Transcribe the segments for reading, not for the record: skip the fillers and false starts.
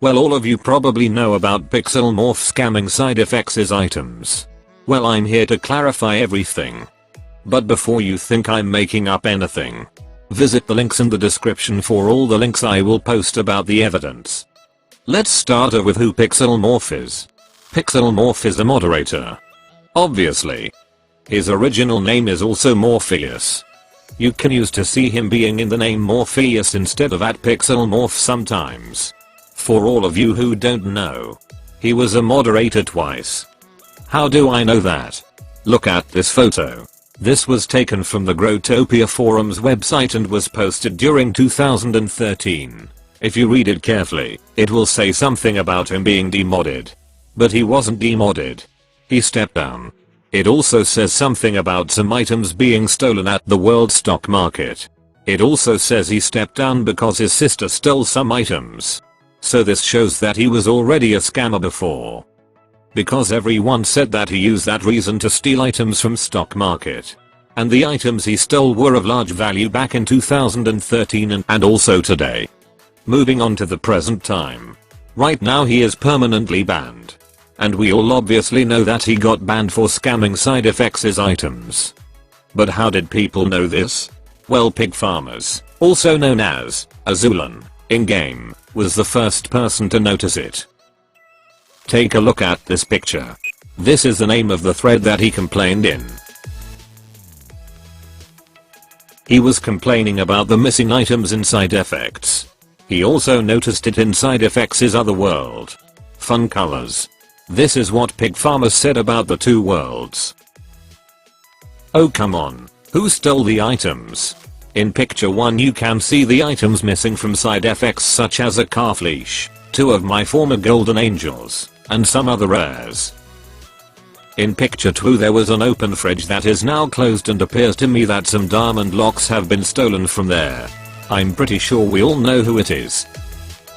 Well, all of you probably know about Pixel Morph scamming side effects as items. Well, I'm here to clarify everything. But before you think I'm making up anything, visit the links in the description for all the links I will post about the evidence. Let's start with who Pixel Morph is. Pixel Morph is a moderator. Obviously. His original name is also Morpheus. You can use to see him being in the name Morpheus instead of @Pixel Morph sometimes. For all of you who don't know, he was a moderator twice. How do I know that? Look at this photo. This was taken from the Growtopia forums website and was posted during 2013. If you read it carefully, it will say something about him being demodded. But he wasn't demodded. He stepped down. It also says something about some items being stolen at the world stock market. It also says he stepped down because his sister stole some items. So this shows that he was already a scammer before. Because everyone said that he used that reason to steal items from stock market. And the items he stole were of large value back in 2013 and also today. Moving on to the present time. Right now he is permanently banned. And we all obviously know that he got banned for scamming side effects as items. But how did people know this? Well, pig farmers, also known as Azulan, in-game, was the first person to notice it. Take a look at this picture. This is the name of the thread that he complained in. He was complaining about the missing items in side effects. He also noticed it in side effects' other world. Fun colors. This is what pig farmers said about the two worlds. Oh come on, who stole the items? In picture 1 you can see the items missing from side effects such as a calf leash, 2 of my former golden angels, and some other rares. In picture 2 there was an open fridge that is now closed and appears to me that some diamond locks have been stolen from there. I'm pretty sure we all know who it is.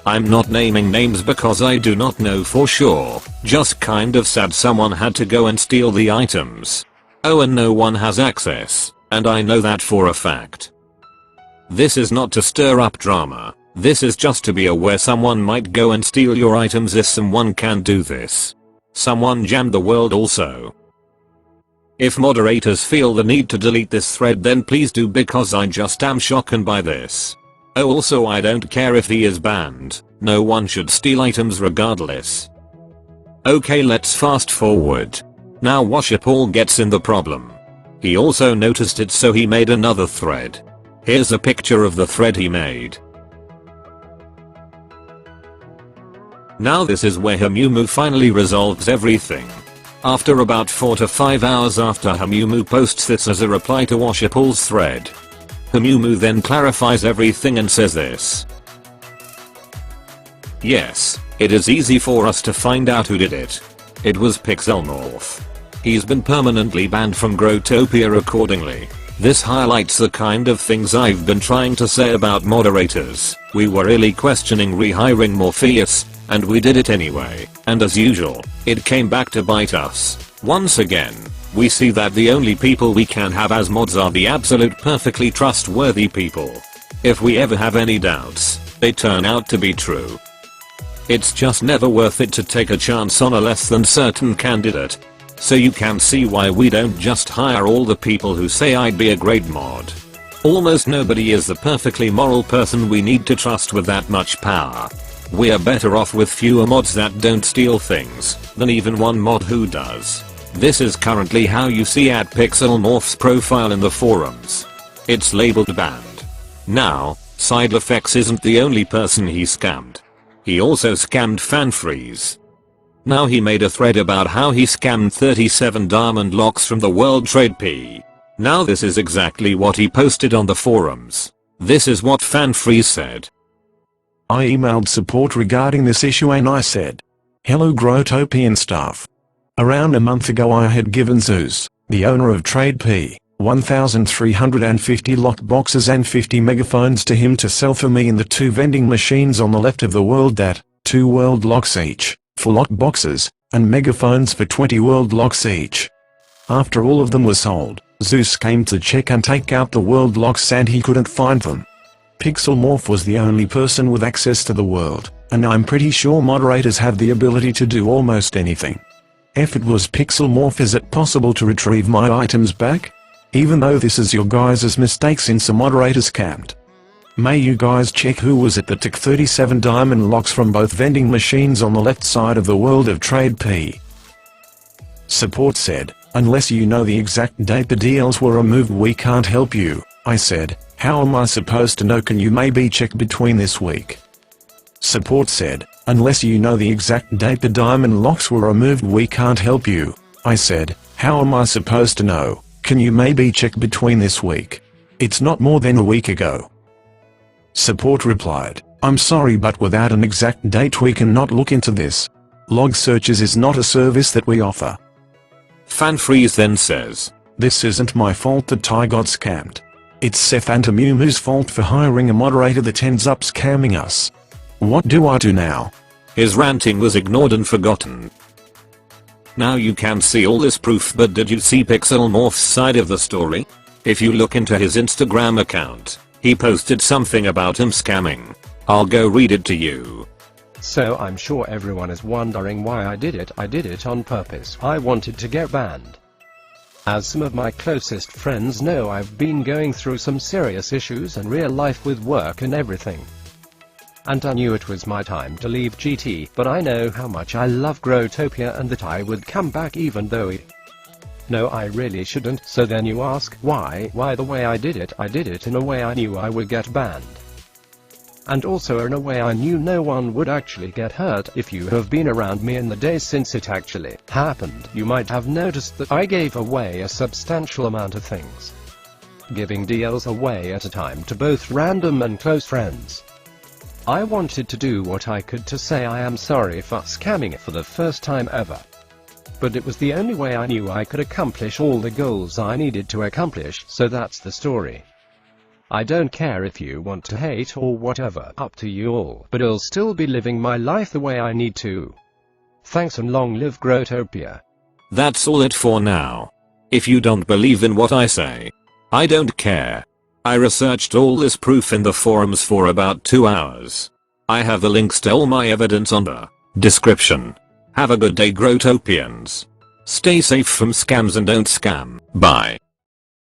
I'm not naming names because I do not know for sure, just kind of sad someone had to go and steal the items. Oh, and no one has access, and I know that for a fact. This is not to stir up drama, this is just to be aware someone might go and steal your items if someone can do this. Someone jammed the world also. If moderators feel the need to delete this thread then please do because I just am shocked by this. Oh, also I don't care if he is banned, no one should steal items regardless. Okay, let's fast forward. Now Washapal gets in the problem. He also noticed it so he made another thread. Here's a picture of the thread he made. Now this is where Hamumu finally resolves everything. After about 4 to 5 hours after Hamumu posts this as a reply to Washapal's thread. Hamumu then clarifies everything and says this. Yes, it is easy for us to find out who did it. It was Pixel Morph. He's been permanently banned from Growtopia accordingly. This highlights the kind of things I've been trying to say about moderators. We were really questioning rehiring Morpheus, and we did it anyway, and as usual, it came back to bite us. Once again, we see that the only people we can have as mods are the absolute perfectly trustworthy people. If we ever have any doubts, they turn out to be true. It's just never worth it to take a chance on a less than certain candidate. So you can see why we don't just hire all the people who say I'd be a great mod. Almost nobody is the perfectly moral person we need to trust with that much power. We're better off with fewer mods that don't steal things, than even one mod who does. This is currently how you see @Pixel Morph's profile in the forums. It's labeled banned. Now, Side Effects isn't the only person he scammed. He also scammed FanFreeze. Now he made a thread about how he scammed 37 diamond locks from the World Trade P. Now this is exactly what he posted on the forums. This is what FanFreeze said. I emailed support regarding this issue and I said, "Hello Growtopian staff. Around a month ago I had given Zeus, the owner of Trade P, 1,350 locked boxes and 50 megaphones to him to sell for me in the 2 vending machines on the left of the world that, 2 world locks each, for locked boxes, and megaphones for 20 world locks each. After all of them were sold, Zeus came to check and take out the world locks and he couldn't find them. Pixel Morph was the only person with access to the world, And I'm pretty sure moderators have the ability to do almost anything. If it was Pixelmorph, is it possible to retrieve my items back? Even though this is your guys' mistake since the moderators can't. May you guys check who was it that took 37 diamond locks from both vending machines on the left side of the World of Trade P. Support said, unless you know the exact date the deals were removed we can't help you. I said, how am I supposed to know? Can you maybe check between this week? Support said, unless you know the exact date the diamond locks were removed we can't help you. I said, how am I supposed to know? Can you maybe check between this week? It's not more than a week ago. Support replied, I'm sorry but without an exact date we cannot look into this. Log searches is not a service that we offer. FanFreeze then says, this isn't my fault that Ty got scammed. It's Seth and Tamumu's fault for hiring a moderator that ends up scamming us. What do I do now? His ranting was ignored and forgotten. Now you can see all this proof, but did you see Pixelmorph's side of the story? If you look into his Instagram account, he posted something about him scamming. I'll go read it to you. So I'm sure everyone is wondering why I did it. I did it on purpose. I wanted to get banned. As some of my closest friends know, I've been going through some serious issues in real life with work and everything. And I knew it was my time to leave GT, but I know how much I love Growtopia and that I would come back even though No, I really shouldn't. So then you ask, why the way I did it in a way I knew I would get banned. And also in a way I knew no one would actually get hurt. If you have been around me in the days since it actually happened, you might have noticed that I gave away a substantial amount of things. Giving deals away at a time to both random and close friends. I wanted to do what I could to say I am sorry for scamming for the first time ever. But it was the only way I knew I could accomplish all the goals I needed to accomplish, so that's the story. I don't care if you want to hate or whatever, up to you all, but I'll still be living my life the way I need to. Thanks and long live Growtopia. That's all it for now. If you don't believe in what I say, I don't care. I researched all this proof in the forums for about 2 hours. I have the links to all my evidence on the description. Have a good day, Growtopians. Stay safe from scams and don't scam. Bye.